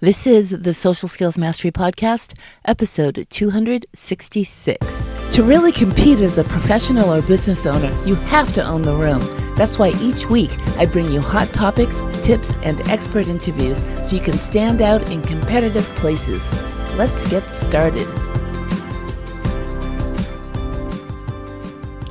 This is the Social Skills Mastery Podcast, episode 266. To really compete as a professional or business owner, you have to own the room. That's why each week I bring you hot topics, tips, and expert interviews so you can stand out in competitive places. Let's get started.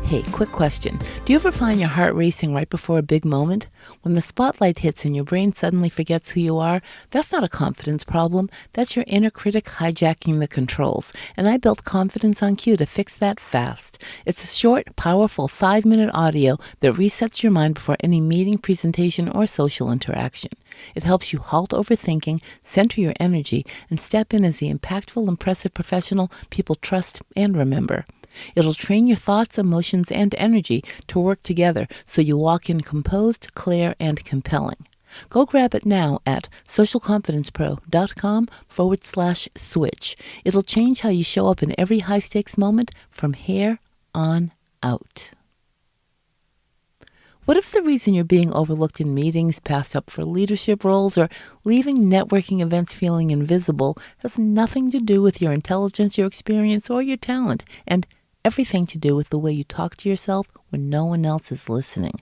Hey, quick question. Do you ever find your heart racing right before a big moment? When the spotlight hits and your brain suddenly forgets who you are, that's not a confidence problem. That's your inner critic hijacking the controls. And I built Confidence on Cue to fix that fast. It's a short, powerful 5-minute audio that resets your mind before any meeting, presentation, or social interaction. It helps you halt overthinking, center your energy, and step in as the impactful, impressive professional people trust and remember. It'll train your thoughts, emotions, and energy to work together so you walk in composed, clear, and compelling. Go grab it now at socialconfidencepro.com/switch. It'll change how you show up in every high-stakes moment from here on out. What if the reason you're being overlooked in meetings, passed up for leadership roles, or leaving networking events feeling invisible has nothing to do with your intelligence, your experience, or your talent, and everything to do with the way you talk to yourself when no one else is listening?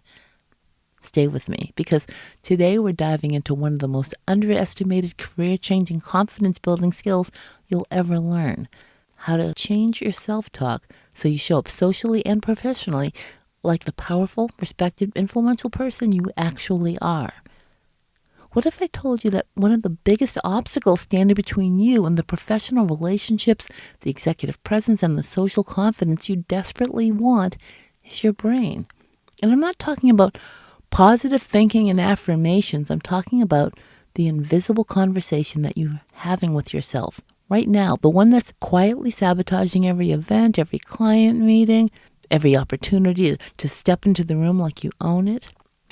Stay with me, because today we're diving into one of the most underestimated career-changing, confidence-building skills you'll ever learn. How to change your self-talk so you show up socially and professionally like the powerful, respected, influential person you actually are. What if I told you that one of the biggest obstacles standing between you and the professional relationships, the executive presence, and the social confidence you desperately want is your brain? And I'm not talking about positive thinking and affirmations. I'm talking about the invisible conversation that you're having with yourself right now, the one that's quietly sabotaging every event, every client meeting, every opportunity to step into the room like you own it.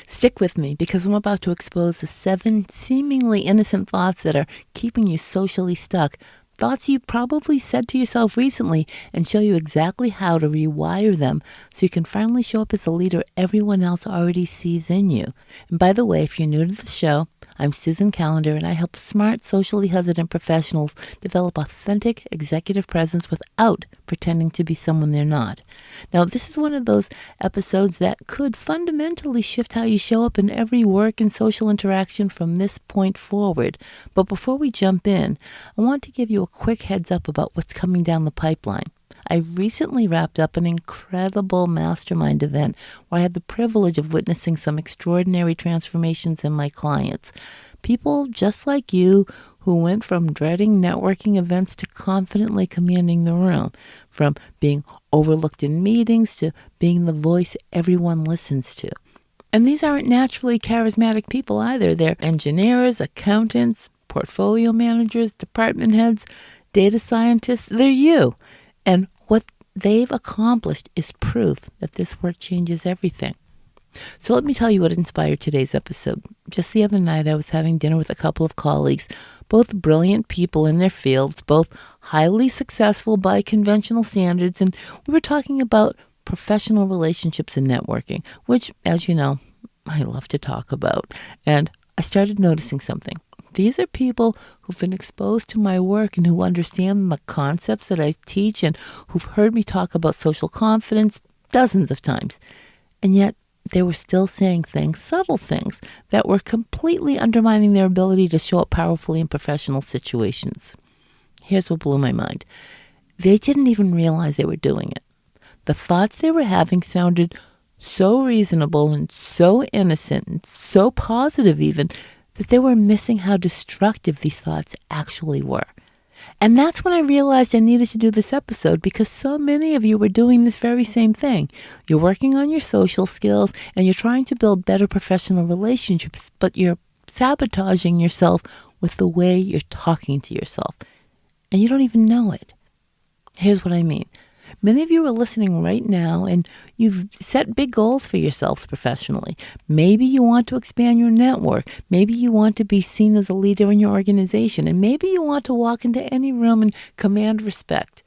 Stick with me, because I'm about to expose the 7 seemingly innocent thoughts that are keeping you socially stuck. Thoughts you probably said to yourself recently, and show you exactly how to rewire them so you can finally show up as the leader everyone else already sees in you. And by the way, if you're new to the show, I'm Susan Callender, and I help smart, socially hesitant professionals develop authentic executive presence without pretending to be someone they're not. Now, this is one of those episodes that could fundamentally shift how you show up in every work and social interaction from this point forward. But before we jump in, I want to give you a quick heads up about what's coming down the pipeline. I recently wrapped up an incredible mastermind event where I had the privilege of witnessing some extraordinary transformations in my clients. People just like you who went from dreading networking events to confidently commanding the room, from being overlooked in meetings to being the voice everyone listens to. And these aren't naturally charismatic people either. They're engineers, accountants, portfolio managers, department heads, data scientists. They're you. And what they've accomplished is proof that this work changes everything. So let me tell you what inspired today's episode. Just the other night, I was having dinner with a couple of colleagues, both brilliant people in their fields, both highly successful by conventional standards, and we were talking about professional relationships and networking, which, as you know, I love to talk about. And I started noticing something. These are people who've been exposed to my work and who understand the concepts that I teach and who've heard me talk about social confidence dozens of times. And yet they were still saying things, subtle things, that were completely undermining their ability to show up powerfully in professional situations. Here's what blew my mind. They didn't even realize they were doing it. The thoughts they were having sounded so reasonable and so innocent and so positive even, that they were missing how destructive these thoughts actually were. And that's when I realized I needed to do this episode, because so many of you were doing this very same thing. You're working on your social skills and you're trying to build better professional relationships, but you're sabotaging yourself with the way you're talking to yourself. And you don't even know it. Here's what I mean. Many of you are listening right now and you've set big goals for yourselves professionally. Maybe you want to expand your network. Maybe you want to be seen as a leader in your organization. And maybe you want to walk into any room and command respect.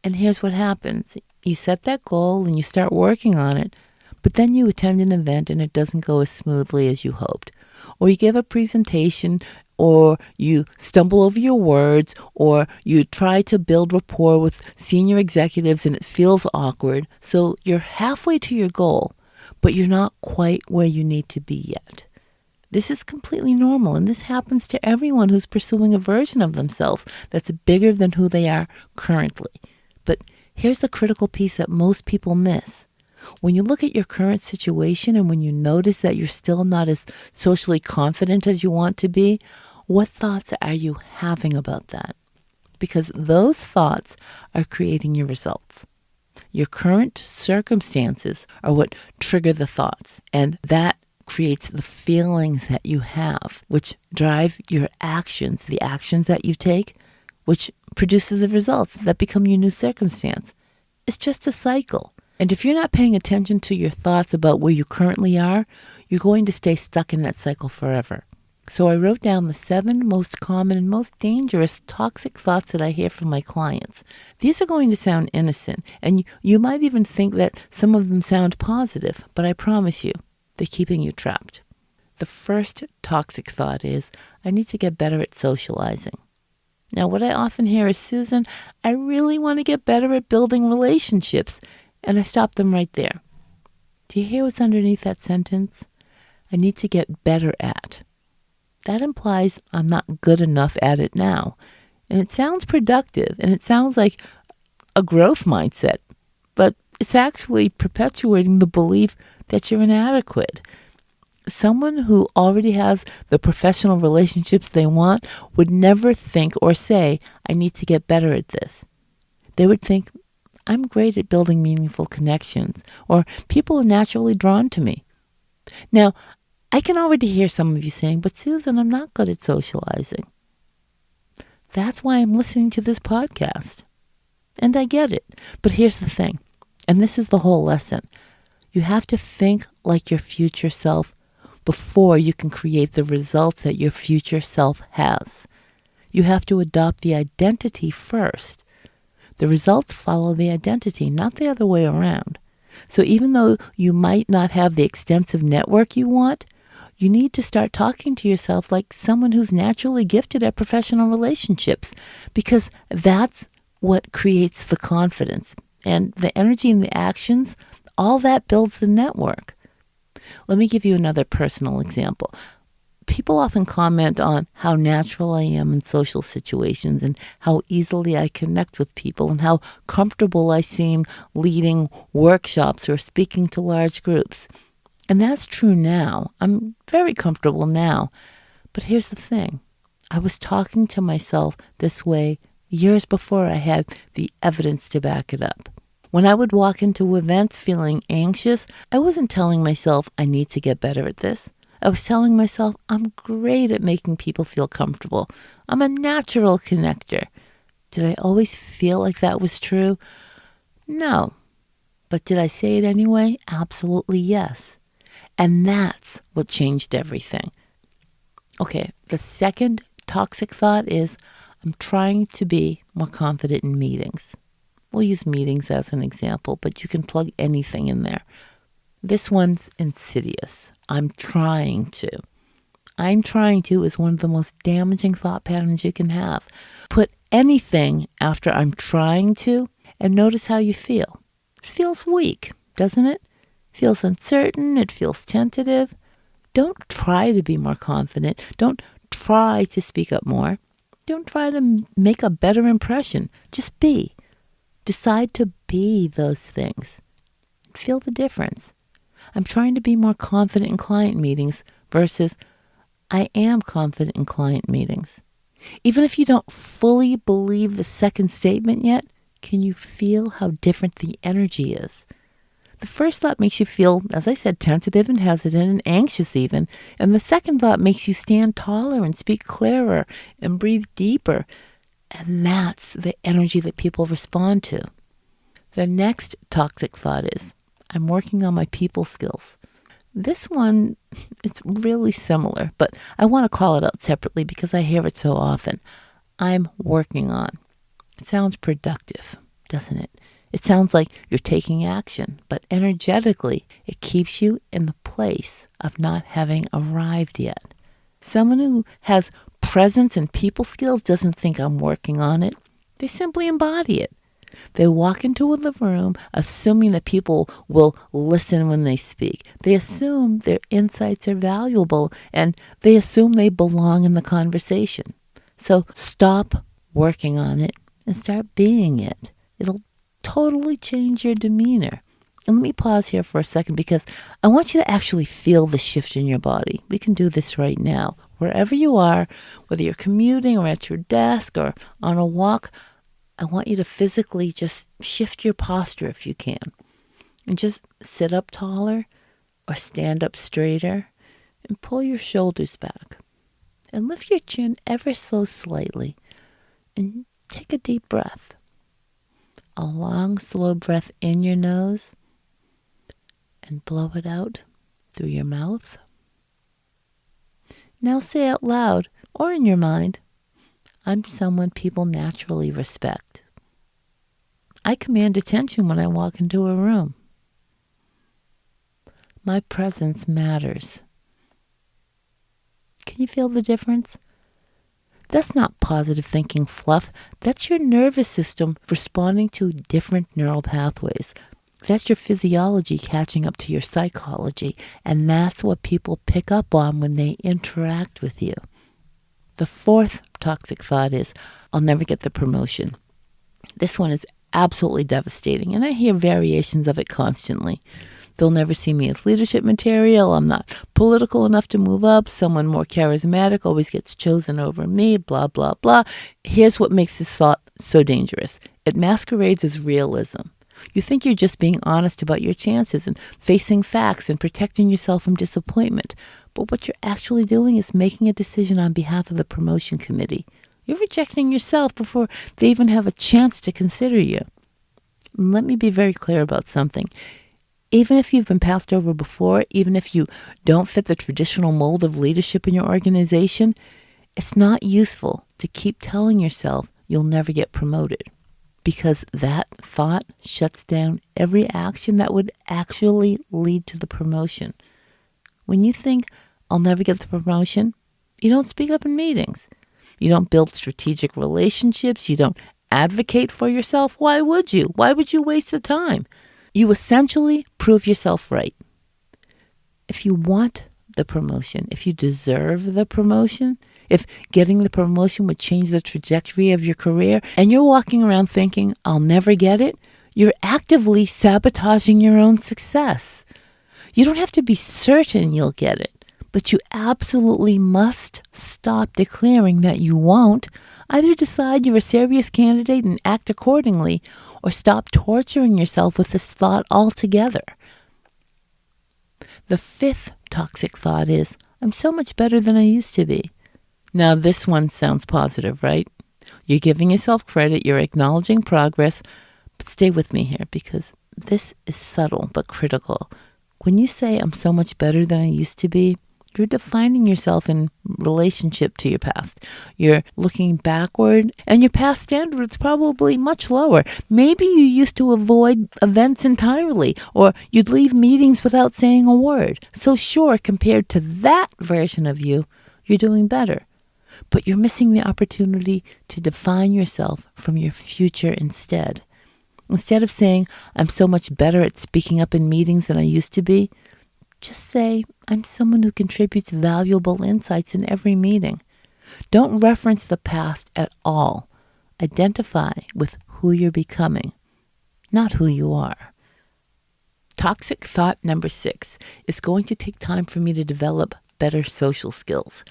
And here's what happens. You set that goal and you start working on it, but then you attend an event and it doesn't go as smoothly as you hoped. Or you give a presentation or you stumble over your words, or you try to build rapport with senior executives and it feels awkward. So you're halfway to your goal, but you're not quite where you need to be yet. This is completely normal, and this happens to everyone who's pursuing a version of themselves that's bigger than who they are currently. But here's the critical piece that most people miss. When you look at your current situation and when you notice that you're still not as socially confident as you want to be, what thoughts are you having about that? Because those thoughts are creating your results. Your current circumstances are what trigger the thoughts, and that creates the feelings that you have, which drive your actions, the actions that you take, which produces the results that become your new circumstance. It's just a cycle. And if you're not paying attention to your thoughts about where you currently are, you're going to stay stuck in that cycle forever. So I wrote down the 7 most common and most dangerous toxic thoughts that I hear from my clients. These are going to sound innocent, and you might even think that some of them sound positive, but I promise you, they're keeping you trapped. The first toxic thought is, I need to get better at socializing. Now, what I often hear is, Susan, I really want to get better at building relationships. And I stop them right there. Do you hear what's underneath that sentence? I need to get better at. That implies I'm not good enough at it now. And it sounds productive, and it sounds like a growth mindset, but it's actually perpetuating the belief that you're inadequate. Someone who already has the professional relationships they want would never think or say, I need to get better at this. They would think, I'm great at building meaningful connections, or people are naturally drawn to me. Now, I can already hear some of you saying, but Susan, I'm not good at socializing. That's why I'm listening to this podcast. And I get it. But here's the thing, and this is the whole lesson. You have to think like your future self before you can create the results that your future self has. You have to adopt the identity first. The results follow the identity, not the other way around. So even though you might not have the extensive network you want, you need to start talking to yourself like someone who's naturally gifted at professional relationships, because that's what creates the confidence. And the energy and the actions, all that builds the network. Let me give you another personal example. People often comment on how natural I am in social situations and how easily I connect with people and how comfortable I seem leading workshops or speaking to large groups. And that's true now. I'm very comfortable now. But here's the thing. I was talking to myself this way years before I had the evidence to back it up. When I would walk into events feeling anxious, I wasn't telling myself I need to get better at this. I was telling myself I'm great at making people feel comfortable. I'm a natural connector. Did I always feel like that was true? No. But did I say it anyway? Absolutely yes. And that's what changed everything. Okay, the second toxic thought is I'm trying to be more confident in meetings. We'll use meetings as an example, but you can plug anything in there. This one's insidious. I'm trying to. I'm trying to is one of the most damaging thought patterns you can have. Put anything after I'm trying to and notice how you feel. It feels weak, doesn't it? It feels uncertain. It feels tentative. Don't try to be more confident. Don't try to speak up more. Don't try to make a better impression. Just be. Decide to be those things. Feel the difference. I'm trying to be more confident in client meetings versus I am confident in client meetings. Even if you don't fully believe the second statement yet, can you feel how different the energy is? The first thought makes you feel, as I said, tentative and hesitant and anxious even. And the second thought makes you stand taller and speak clearer and breathe deeper. And that's the energy that people respond to. The next toxic thought is, I'm working on my people skills. This one is really similar, but I want to call it out separately because I hear it so often. I'm working on. It sounds productive, doesn't it? It sounds like you're taking action, but energetically, it keeps you in the place of not having arrived yet. Someone who has presence and people skills doesn't think I'm working on it. They simply embody it. They walk into the room assuming that people will listen when they speak. They assume their insights are valuable, and they assume they belong in the conversation. So stop working on it and start being it. It'll totally change your demeanor. And let me pause here for a second because I want you to actually feel the shift in your body. We can do this right now. Wherever you are, whether you're commuting or at your desk or on a walk, I want you to physically just shift your posture if you can. And just sit up taller or stand up straighter and pull your shoulders back. And lift your chin ever so slightly. And take a deep breath. A long, slow breath in your nose. And blow it out through your mouth. Now say out loud or in your mind, I'm someone people naturally respect. I command attention when I walk into a room. My presence matters. Can you feel the difference? That's not positive thinking fluff. That's your nervous system responding to different neural pathways. That's your physiology catching up to your psychology, and that's what people pick up on when they interact with you. The fourth toxic thought is, I'll never get the promotion. This one is absolutely devastating, and I hear variations of it constantly. They'll never see me as leadership material. I'm not political enough to move up. Someone more charismatic always gets chosen over me, blah, blah, blah. Here's what makes this thought so dangerous. It masquerades as realism. You think you're just being honest about your chances and facing facts and protecting yourself from disappointment. But what you're actually doing is making a decision on behalf of the promotion committee. You're rejecting yourself before they even have a chance to consider you. And let me be very clear about something. Even if you've been passed over before, even if you don't fit the traditional mold of leadership in your organization, it's not useful to keep telling yourself you'll never get promoted. Because that thought shuts down every action that would actually lead to the promotion. When you think, I'll never get the promotion, you don't speak up in meetings. You don't build strategic relationships. You don't advocate for yourself. Why would you? Why would you waste the time? You essentially prove yourself right. If you want the promotion, if you deserve the promotion, if getting the promotion would change the trajectory of your career, and you're walking around thinking, I'll never get it, you're actively sabotaging your own success. You don't have to be certain you'll get it, but you absolutely must stop declaring that you won't. Either decide you're a serious candidate and act accordingly, or stop torturing yourself with this thought altogether. The fifth toxic thought is, I'm so much better than I used to be. Now, this one sounds positive, right? You're giving yourself credit, you're acknowledging progress, but stay with me here because this is subtle but critical. When you say, I'm so much better than I used to be, you're defining yourself in relationship to your past. You're looking backward, and your past standard is probably much lower. Maybe you used to avoid events entirely, or you'd leave meetings without saying a word. So sure, compared to that version of you, you're doing better. But you're missing the opportunity to define yourself from your future instead. Instead of saying, I'm so much better at speaking up in meetings than I used to be, just say, I'm someone who contributes valuable insights in every meeting. Don't reference the past at all. Identify with who you're becoming, not who you are. Toxic thought number 6 is going to take time for me to develop better social skills.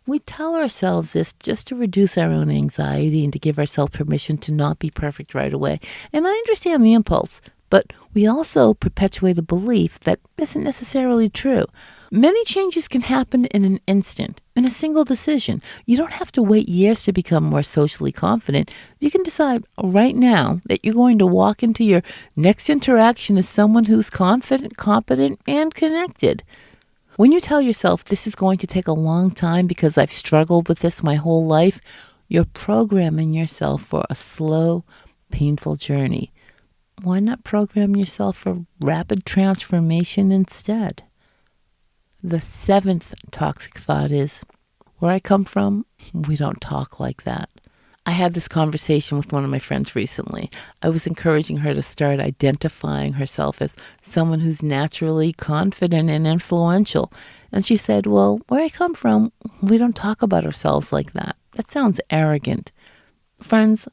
We tell ourselves this just to reduce our own anxiety and to give ourselves permission to not be perfect right away. And I understand the impulse, but we also perpetuate a belief that isn't necessarily true. Many changes can happen in an instant, in a single decision. You don't have to wait years to become more socially confident. You can decide right now that you're going to walk into your next interaction as someone who's confident, competent, and connected. When you tell yourself this is going to take a long time because I've struggled with this my whole life, you're programming yourself for a slow, painful journey. Why not program yourself for rapid transformation instead? The 7th toxic thought is, Where I come from, we don't talk like that. I had this conversation with one of my friends recently. I was encouraging her to start identifying herself as someone who's naturally confident and influential. And she said, well, where I come from, we don't talk about ourselves like that. That sounds arrogant. Friends,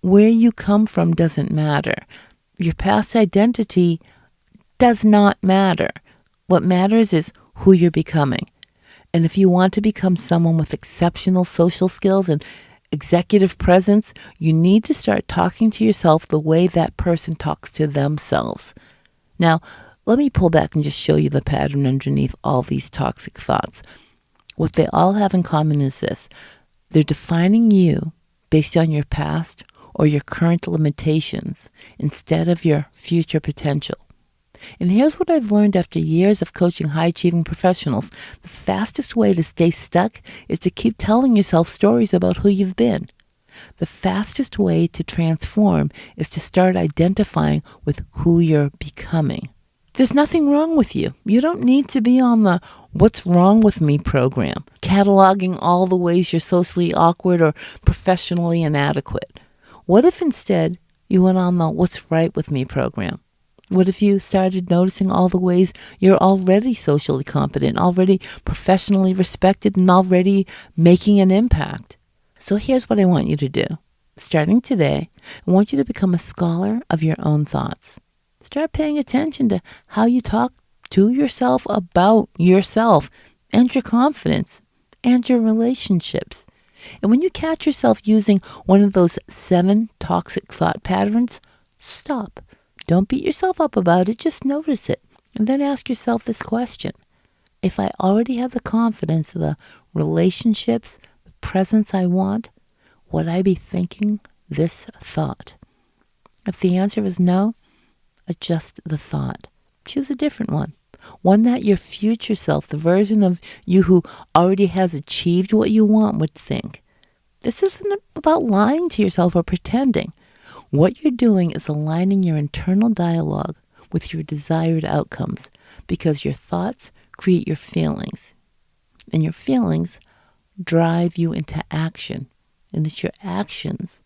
where you come from doesn't matter. Your past identity does not matter. What matters is who you're becoming. And if you want to become someone with exceptional social skills and executive presence, you need to start talking to yourself the way that person talks to themselves. Now, let me pull back and just show you the pattern underneath all these toxic thoughts. What they all have in common is this. They're defining you based on your past or your current limitations instead of your future potential. And here's what I've learned after years of coaching high-achieving professionals. The fastest way to stay stuck is to keep telling yourself stories about who you've been. The fastest way to transform is to start identifying with who you're becoming. There's nothing wrong with you. You don't need to be on the What's Wrong With Me program, cataloging all the ways you're socially awkward or professionally inadequate. What if instead you went on the What's Right With Me program? What if you started noticing all the ways you're already socially competent, already professionally respected, and already making an impact? So here's what I want you to do. Starting today, I want you to become a scholar of your own thoughts. Start paying attention to how you talk to yourself about yourself and your confidence and your relationships. And when you catch yourself using one of those 7 toxic thought patterns, stop. Don't beat yourself up about it, just notice it. And then ask yourself this question. If I already have the confidence, the relationships, the presence I want, would I be thinking this thought? If the answer is no, adjust the thought. Choose a different one. One that your future self, the version of you who already has achieved what you want, would think. This isn't about lying to yourself or pretending. What you're doing is aligning your internal dialogue with your desired outcomes because your thoughts create your feelings, and your feelings drive you into action, and it's your actions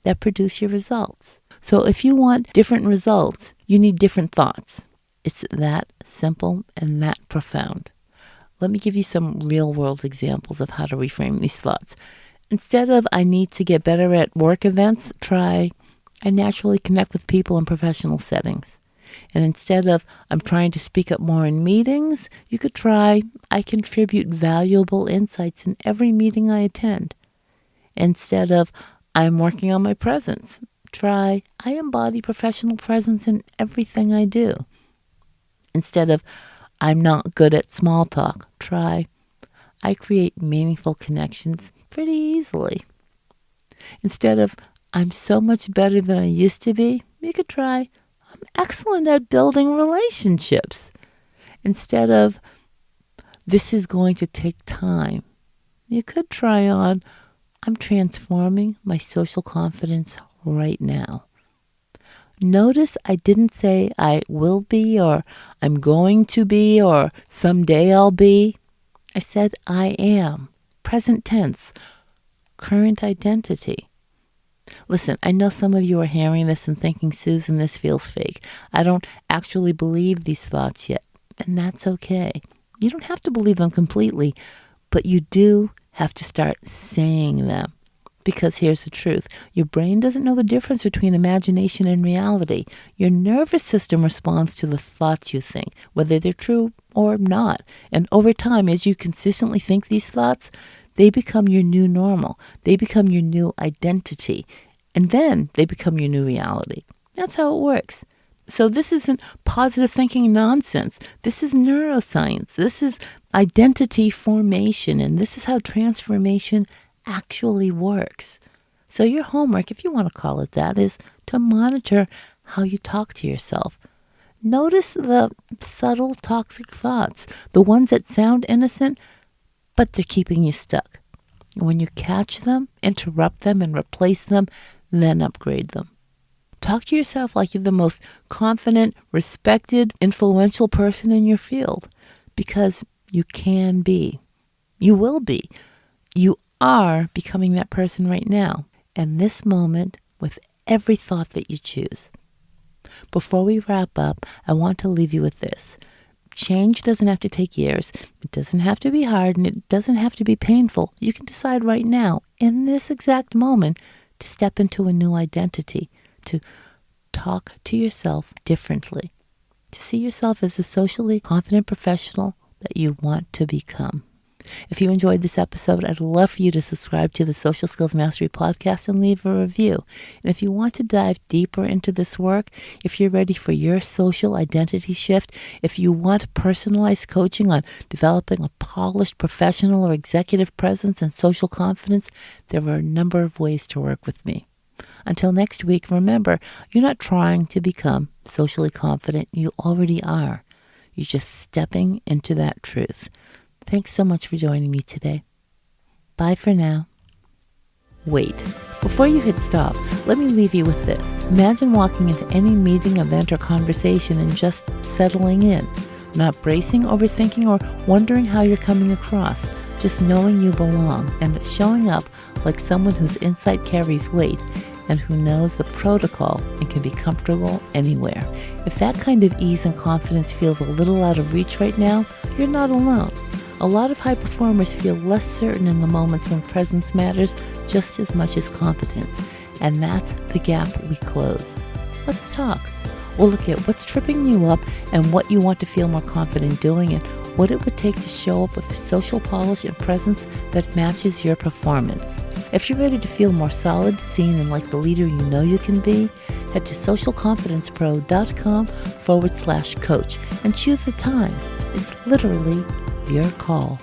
that produce your results. So if you want different results, you need different thoughts. It's that simple and that profound. Let me give you some real-world examples of how to reframe these thoughts. Instead of I need to get better at work events, try I naturally connect with people in professional settings. And instead of I'm trying to speak up more in meetings, you could try I contribute valuable insights in every meeting I attend. Instead of I'm working on my presence, try I embody professional presence in everything I do. Instead of I'm not good at small talk, try I create meaningful connections pretty easily. Instead of I'm so much better than I used to be, you could try I'm excellent at building relationships. Instead of this is going to take time, you could try on I'm transforming my social confidence right now. Notice I didn't say I will be or I'm going to be or someday I'll be. I said I am. Present tense. Current identity. Listen, I know some of you are hearing this and thinking, Susan, this feels fake. I don't actually believe these thoughts yet. And that's okay. You don't have to believe them completely, but you do have to start saying them. Because here's the truth. Your brain doesn't know the difference between imagination and reality. Your nervous system responds to the thoughts you think, whether they're true or not. And over time, as you consistently think these thoughts, they become your new normal. They become your new identity. And then they become your new reality. That's how it works. So this isn't positive thinking nonsense. This is neuroscience. This is identity formation. And this is how transformation actually works. So your homework, if you want to call it that, is to monitor how you talk to yourself. Notice the subtle toxic thoughts, the ones that sound innocent, but they're keeping you stuck. And when you catch them, interrupt them and replace them, then upgrade them. Talk to yourself like you're the most confident, respected, influential person in your field, because you can be. You will be. You are becoming that person right now, and this moment with every thought that you choose. Before we wrap up, I want to leave you with this. Change doesn't have to take years. It doesn't have to be hard, and it doesn't have to be painful. You can decide right now, in this exact moment, to step into a new identity, to talk to yourself differently, to see yourself as a socially confident professional that you want to become. If you enjoyed this episode, I'd love for you to subscribe to the Social Skills Mastery Podcast and leave a review. And if you want to dive deeper into this work, if you're ready for your social identity shift, if you want personalized coaching on developing a polished professional or executive presence and social confidence, there are a number of ways to work with me. Until next week, remember, you're not trying to become socially confident. You already are. You're just stepping into that truth. Thanks so much for joining me today. Bye for now. Wait, before you hit stop, let me leave you with this. Imagine walking into any meeting, event, or conversation and just settling in, not bracing, overthinking, or wondering how you're coming across, just knowing you belong and showing up like someone whose insight carries weight and who knows the protocol and can be comfortable anywhere. If that kind of ease and confidence feels a little out of reach right now, you're not alone. A lot of high performers feel less certain in the moments when presence matters just as much as competence, and that's the gap we close. Let's talk. We'll look at what's tripping you up and what you want to feel more confident doing and what it would take to show up with the social polish and presence that matches your performance. If you're ready to feel more solid, seen, and like the leader you know you can be, head to socialconfidencepro.com/coach and choose the time. It's literally your call.